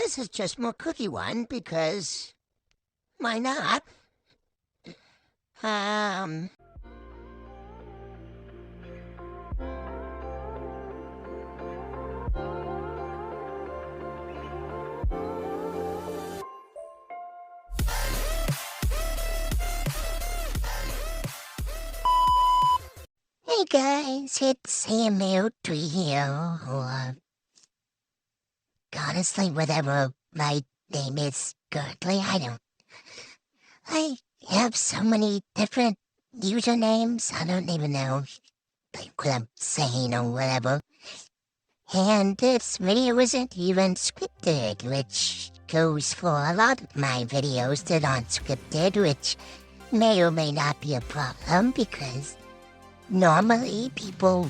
this is just more cookie one because why not? Um. Hey guys, it's Samuel here, or honestly, whatever my name is currently, I have so many different usernames, I don't even know, like, what I'm saying or whatever. And this video isn't even scripted, which goes for a lot of my videos that aren't scripted, which may or may not be a problem, because normally people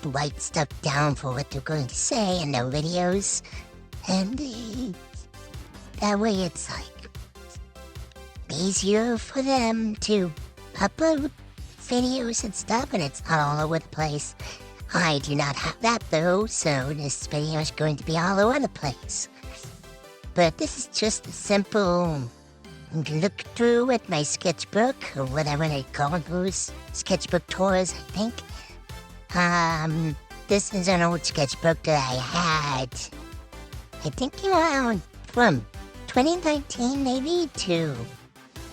write stuff down for what they're going to say in their videos, and that way it's like easier for them to upload videos and stuff, and it's not all over the place. I do not have that though, so this video is going to be all over the place. But this is just a simple look through at my sketchbook, or whatever they call those sketchbook tours, I think. This is an old sketchbook that I had, I think around from 2019 maybe to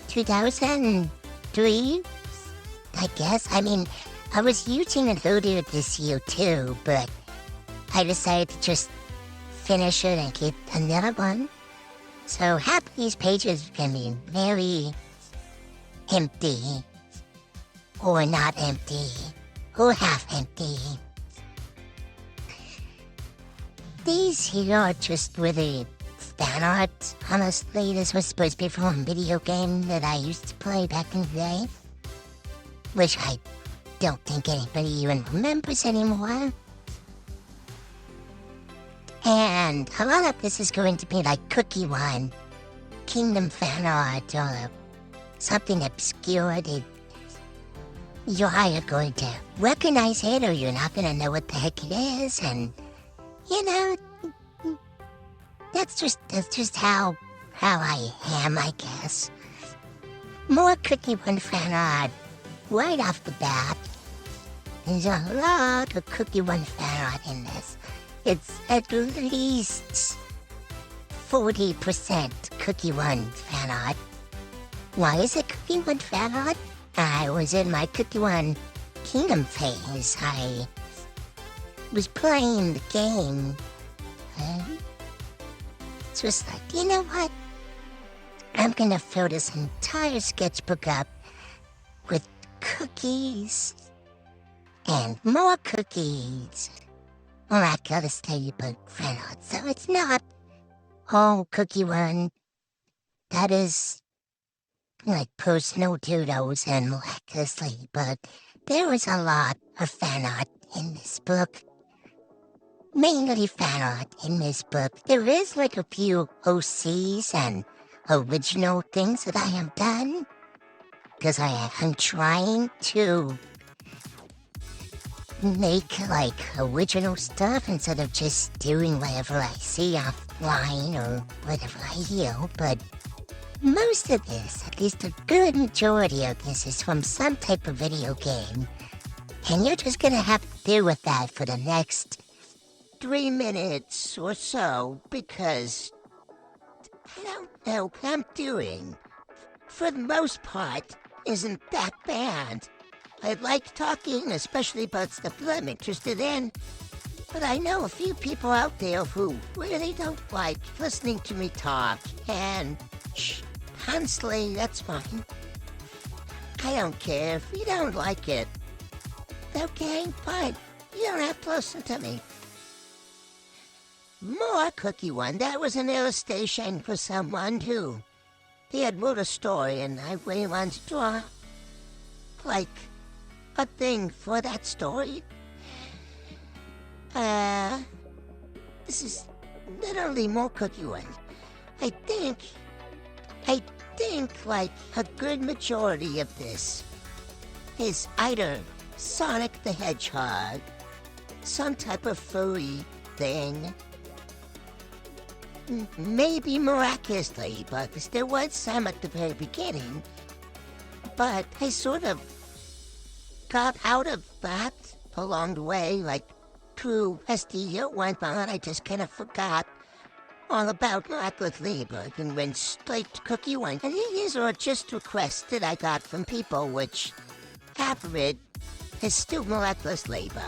2003, I guess. I mean, I was using it earlier this year too, but I decided to just finish it and keep another one. So half of these pages can be very empty, or not empty, or half empty. These here are just really fan art. Honestly, this was supposed to be from a video game that I used to play back in the day, which I don't think anybody even remembers anymore. And a lot of this is going to be like Cookie One, Kingdom fan art, or something obscure that you're either going to recognize it or you're not going to know what the heck it is, and, you know, that's just how I am, I guess. More Cookie One fan art right off the bat. There's a lot of Cookie One fan art in this. It's at least 40% Cookie One fan art. Why is it Cookie One fan art? I was in my Cookie One Kingdom phase. I was playing the game. It's just like, you know what? I'm gonna fill this entire sketchbook up with cookies and more cookies. Miraculously, but fan art, so it's not all Cookie One. That is like personal doodles and miraculously, but there was a lot of fan art in this book. Mainly fan art in this book. There is like a few OCs and original things that I have done, because I am trying to make like original stuff instead of just doing whatever I see offline or whatever I hear, but most of this, at least a good majority of this, is from some type of video game, and you're just gonna have to deal with that for the next 3 minutes or so, because I don't know what I'm doing. For the most part, isn't that bad. I like talking, especially about stuff that I'm interested in, but I know a few people out there who really don't like listening to me talk, and honestly, that's fine. I don't care if you don't like it. Okay, fine. You don't have to listen to me. More Cookie One. That was an illustration for someone who he had wrote a story, and I really wanted to draw like a thing for that story. This is literally more Cookie One. I think like a good majority of this is either Sonic the Hedgehog, some type of furry thing, maybe miraculously, but there was some at the very beginning. But I sort of got out of that along the way, like through as the year went on, I just kind of forgot all about miraculous labor and went straight to Cookie One. And these are just requests that I got from people, which half of it is still miraculous labor.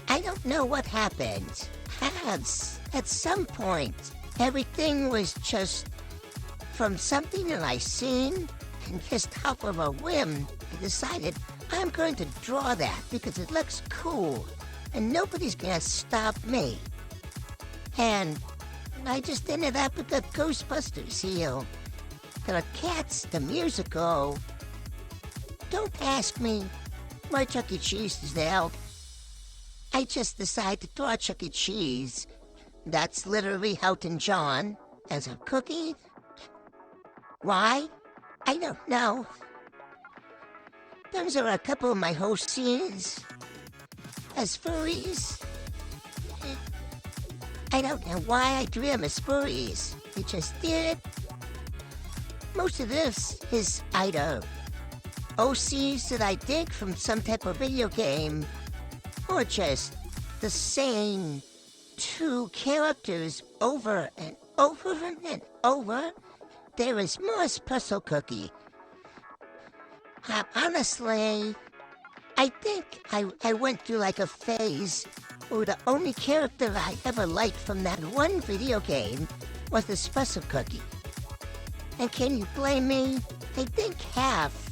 I don't know what happened. At some point, everything was just from something that I seen, and just off of a whim, I decided I'm going to draw that because it looks cool, and nobody's gonna stop me. And I just ended up with the Ghostbusters heel. The Cats, the musical. Don't ask me why Chuck E. Cheese is there. I just decided to draw Chuck E. Cheese. That's literally Elton John as a cookie. Why? I don't know. Those are a couple of my host scenes as furries. I don't know why I drew them as furries. I just did. Most of this is either OCs that I dig from some type of video game, or just the same two characters over and over and over. There is more espresso cookie. Honestly, I think I went through like a phase where the only character I ever liked from that one video game was the espresso cookie. And can you blame me? I think half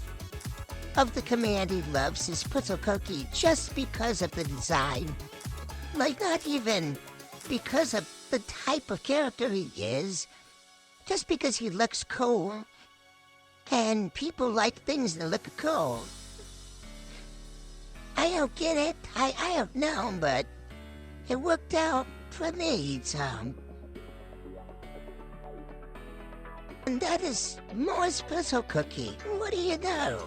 of the command he loves is espresso cookie just because of the design. Like, not even because of the type of character he is, just because he looks cool, and people like things that look cool. I don't get it, I don't know, but it worked out for me, so. And that is more espresso cookie. What do you know?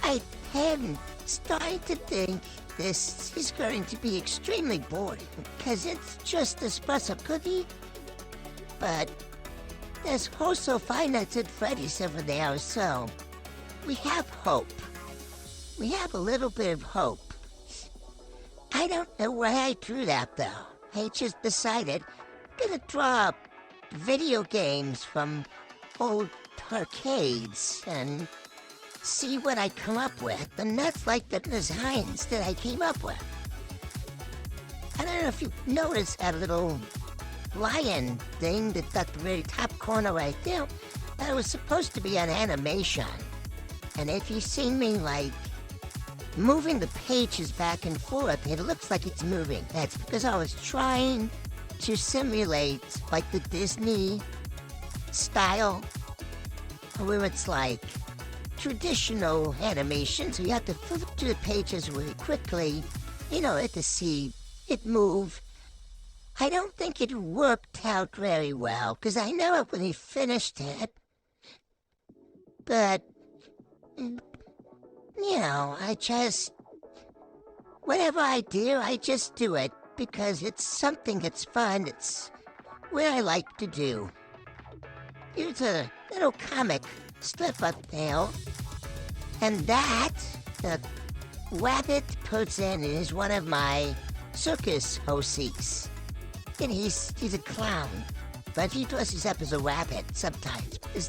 I am starting to think this is going to be extremely boring, because it's just espresso cookie, but there's also Five Nights at Freddy's over there, so we have hope. We have a little bit of hope. I don't know why I drew that, though. I just decided I'm gonna draw video games from old arcades and see what I come up with, and that's like the designs that I came up with. I don't know if you noticed that little lion thing that's at the very top corner right there. That was supposed to be an animation. And if you see me, like, moving the pages back and forth, it looks like it's moving. That's because I was trying to simulate, like, the Disney style, where it's like traditional animation, so you have to flip through the pages really quickly in order to see it move. I don't think it worked out very well, because I know it when he finished it. But, you know, whatever I do, I just do it, because it's something that's fun, it's what I like to do. Here's a little comic strip up there, and that, the rabbit person, is one of my circus hosts. And he's a clown, but he dresses up as a rabbit sometimes. It's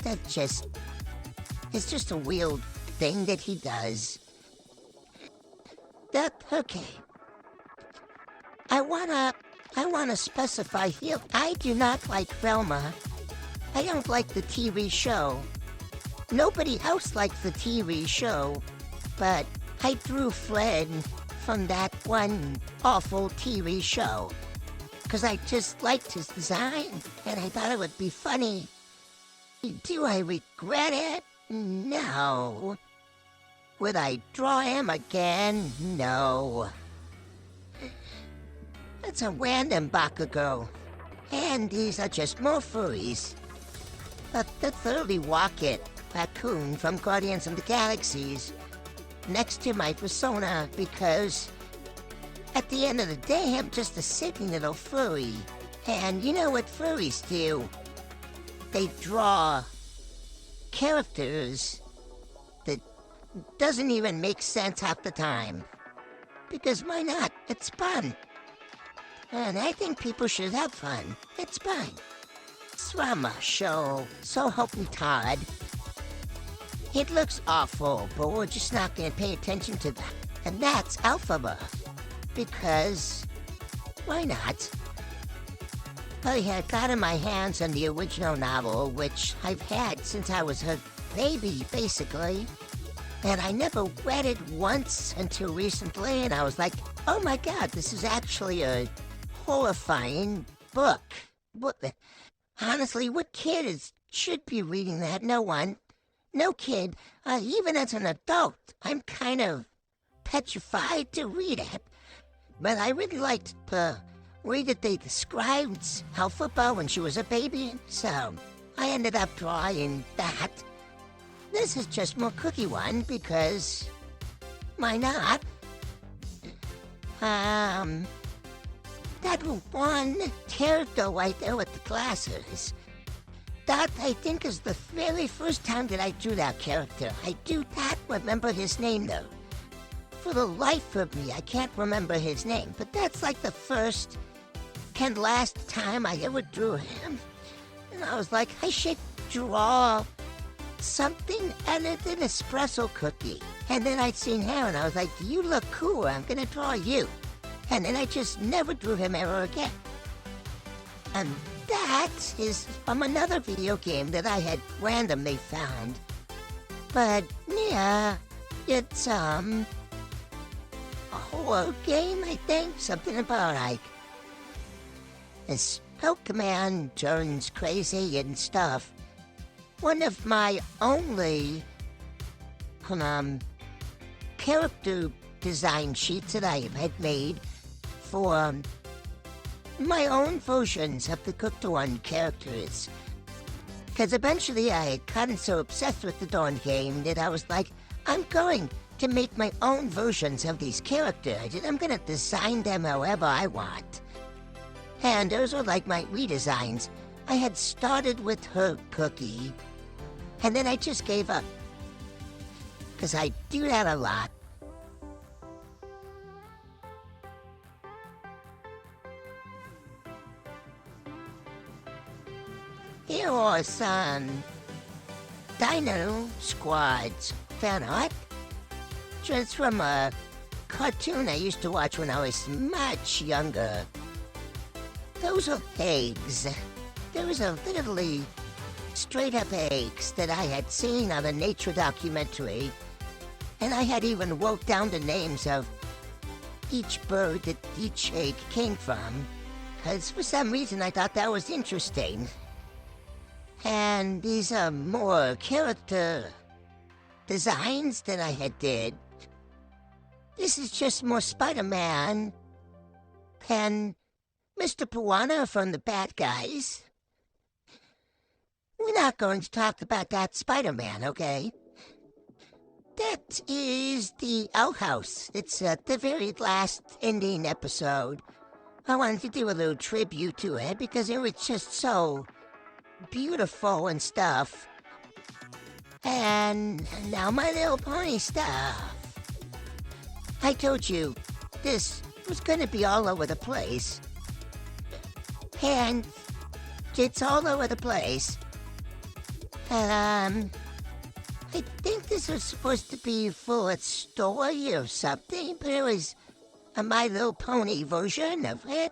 just a weird thing that he does. Okay. I wanna specify here, I do not like Velma. I don't like the TV show. Nobody else likes the TV show, but I drew Fred from that one awful TV show, because I just liked his design, and I thought it would be funny. Do I regret it? No. Would I draw him again? No. That's a random Bakugo. And these are just more furries. But the Thoroughly Rocket raccoon from Guardians of the Galaxies next to my persona, because at the end of the day, I'm just a silly little furry And you know what furries do? They draw characters that doesn't even make sense half the time. Because why not? It's fun. And I think people should have fun. It's fun. It's from a show, So Help Me Todd. It looks awful, but we're just not going to pay attention to that. And that's Alphaba. Because, why not? I had gotten my hands on the original novel, which I've had since I was a baby, basically. And I never read it once until recently, and I was like, oh my god, this is actually a horrifying book. Honestly, what kid should be reading that? No one. No kid. Even as an adult, I'm kind of petrified to read it. But I really liked the way that they described Alphaba when she was a baby, so I ended up drawing that. This is just more cookie one, because why not? That one character right there with the glasses. That, I think, is the very first time that I drew that character. I do not remember his name, though. For the life of me, I can't remember his name, but that's like the first and last time I ever drew him. And I was like, I should draw something other than espresso cookie. And then I'd seen him, and I was like, you look cool, I'm gonna draw you. And then I just never drew him ever again. And that is from another video game that I had randomly found. But, yeah, it's, a horror game, I think. Something about, like, this Pokemon turns crazy and stuff. One of my only, character design sheets that I had made for my own versions of the Cooked One characters. Because eventually I had gotten so obsessed with the darn game that I was like, I'm going to make my own versions of these characters, and I'm gonna design them however I want. And those were like my redesigns. I had started with her cookie, and then I just gave up. Because I do that a lot. Here are some Dino Squad's fan art. Just from a cartoon I used to watch when I was much younger. Those are eggs. Those are literally straight-up eggs that I had seen on a nature documentary. And I had even wrote down the names of each bird that each egg came from. Because for some reason I thought that was interesting. And these are more character designs than I had did. This is just more Spider-Man and Mr. Piranha from the Bad Guys. We're not going to talk about that Spider-Man, okay? That is the outhouse. It's the very last ending episode. I wanted to do a little tribute to it because it was just so beautiful and stuff. And now My Little Pony stuff. I told you, this was gonna be all over the place. And it's all over the place. I think this was supposed to be for a story or something, but it was a My Little Pony version of it.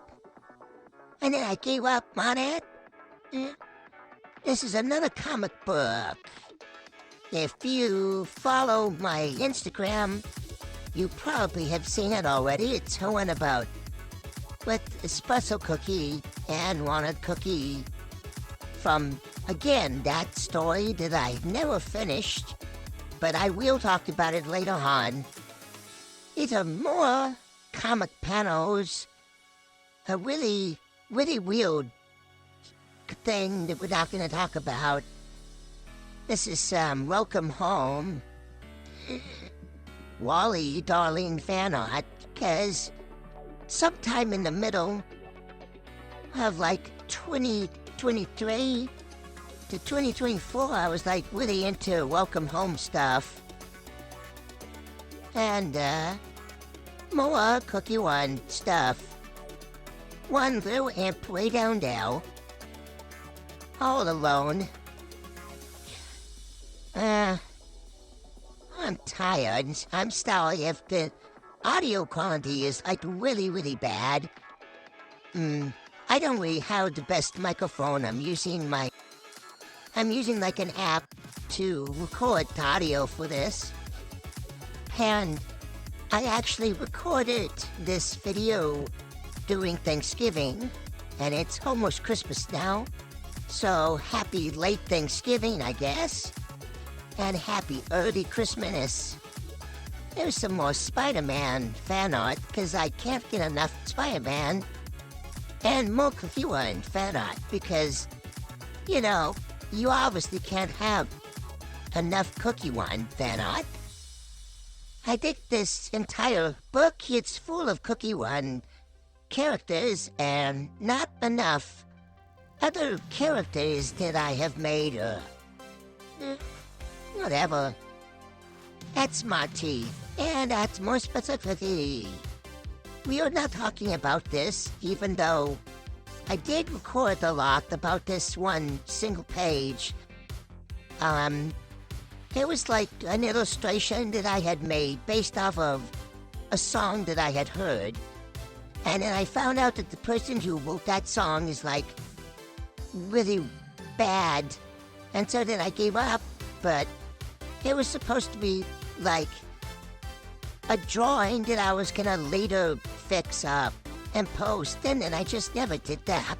And then I gave up on it. This is another comic book. If you follow my Instagram, you probably have seen it already. It's one about with espresso cookie and wanted cookie from, again, that story that I never finished, but I will talk about it later on. These are more comic panels, a really, really weird thing that we're not going to talk about. This is Welcome Home. Wally, darling fan art, because sometime in the middle of like 2023 to 2024, I was like really into welcome home stuff. And more Cookie One stuff. One little imp way down there. All alone. I'm tired. I'm sorry if the audio quality is like really, really bad. I don't really have the best microphone. I'm using like an app to record the audio for this. And I actually recorded this video during Thanksgiving, and it's almost Christmas now. So happy late Thanksgiving, I guess. And happy early Christmas. There's some more Spider-Man fan art, because I can't get enough Spider-Man. And more Cookie One fan art, because, you know, you obviously can't have enough Cookie One fan art. I think this entire book, it's full of Cookie One characters and not enough other characters that I have made, whatever. That's Marty, and that's more specifically. We are not talking about this, even though I did record a lot about this one single page. It was like an illustration that I had made based off of a song that I had heard. And then I found out that the person who wrote that song is like really bad. And so then I gave up, but it was supposed to be like a drawing that I was gonna later fix up and post, and then I just never did that.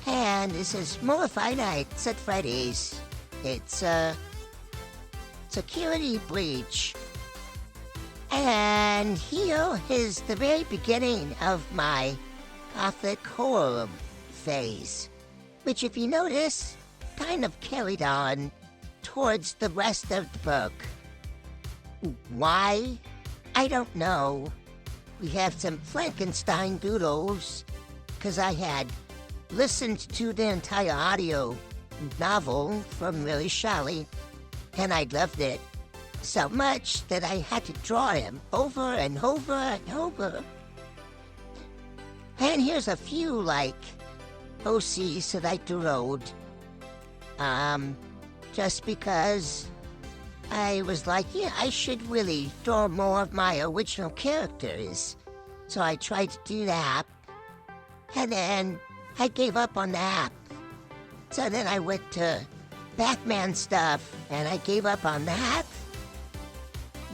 And this is more Five Nights at Freddy's. It's a security breach. And here is the very beginning of my gothic horror phase, which, if you notice, kind of carried on towards the rest of the book. Why? I don't know. We have some Frankenstein doodles, because I had listened to the entire audio novel from Mary Shelley, and I loved it so much that I had to draw him over and over and over. And here's a few, like, OCs that I wrote. Just because I was like, yeah, I should really draw more of my original characters. So I tried to do that. And then I gave up on that. So then I went to Batman stuff, and I gave up on that.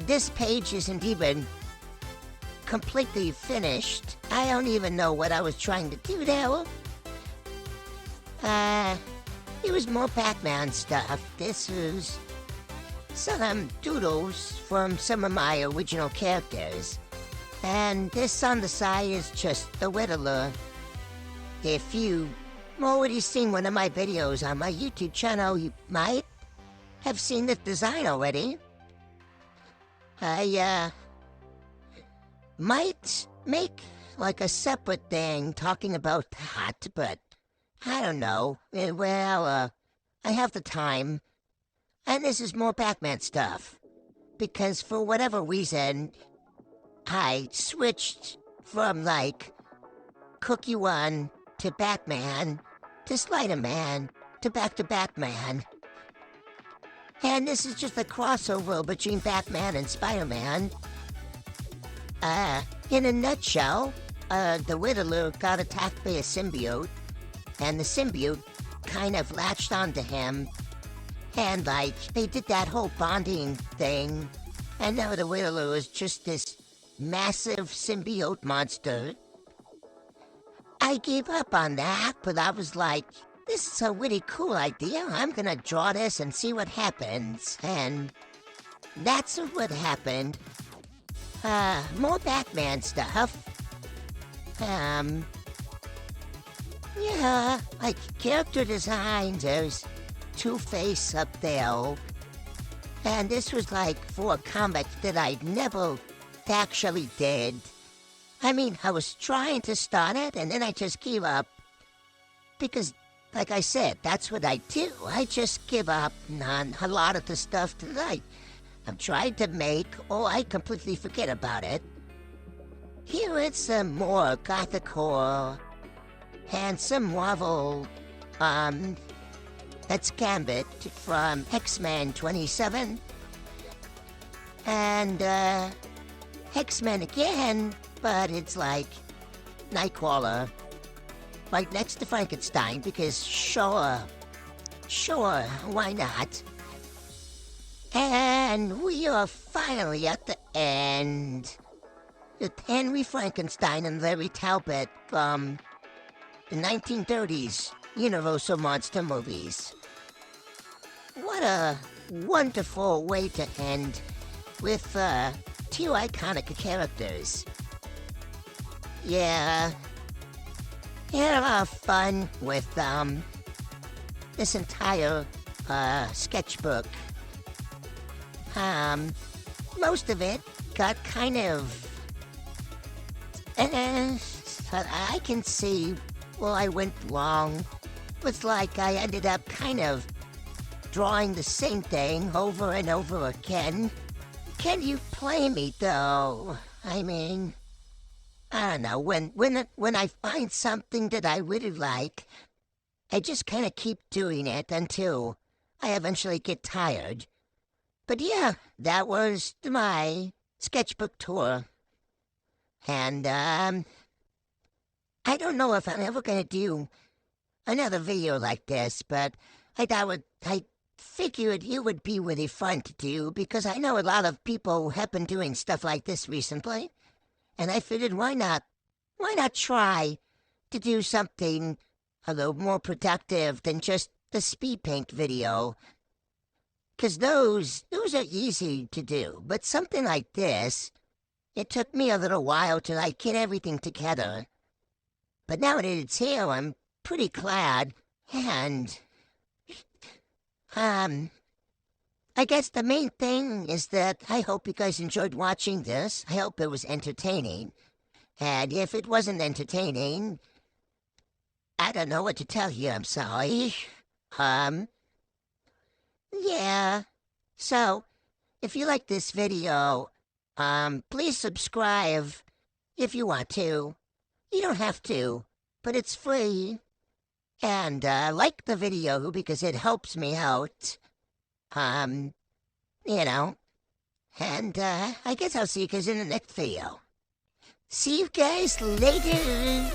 This page isn't even completely finished. I don't even know what I was trying to do there. It was more Batman stuff. This is some doodles from some of my original characters. And this on the side is just the Whittler. If you already seen one of my videos on my YouTube channel, you might have seen the design already. I, might make like a separate thing talking about that, but I don't know. Well, I have the time. And this is more Batman stuff. Because for whatever reason, I switched from, like, Cookie One to Batman to Spider-Man to back to Batman. And this is just a crossover between Batman and Spider-Man. In a nutshell, the Whittler got attacked by a symbiote, and the symbiote kind of latched onto him, and, like, they did that whole bonding thing, and now the Whittler is just this massive symbiote monster. I gave up on that, but I was like, this is a really cool idea. I'm gonna draw this and see what happens. And that's what happened. More Batman stuff. Yeah, like character designs, there's Two-Face up there. And this was like for a comic that I never actually did. I mean, I was trying to start it, and then I just gave up. Because, like I said, that's what I do. I just give up on a lot of the stuff that I'm trying to make, or I completely forget about it. Here it's some more gothic horror, and some Marvel, that's Gambit from X-Men 27. And, X-Men again, but it's like Nightcrawler, right next to Frankenstein, because sure, why not? And we are finally at the end. With Henry Frankenstein and Larry Talbot from the 1930s Universal Monster movies. What a wonderful way to end with two iconic characters. Yeah, had a lot of fun with this entire sketchbook. Most of it got kind of I can see where I went wrong. It's like I ended up kind of drawing the same thing over and over again. Can you play me, though? I mean, I don't know, when I find something that I really like, I just kind of keep doing it until I eventually get tired. But yeah, that was my sketchbook tour. And, I don't know if I'm ever gonna do another video like this, but I figured it would be really fun to do, because I know a lot of people have been doing stuff like this recently, and I figured why not try to do something a little more productive than just the speed paint video, because those are easy to do, but something like this, it took me a little while to, like, get everything together. But now that it's here, I'm pretty glad, and, I guess the main thing is that I hope you guys enjoyed watching this. I hope it was entertaining. And if it wasn't entertaining, I don't know what to tell you, I'm sorry. Yeah. So, if you like this video, please subscribe if you want to. You don't have to, but it's free. And, like the video because it helps me out. You know. And, I guess I'll see you guys in the next video. See you guys later.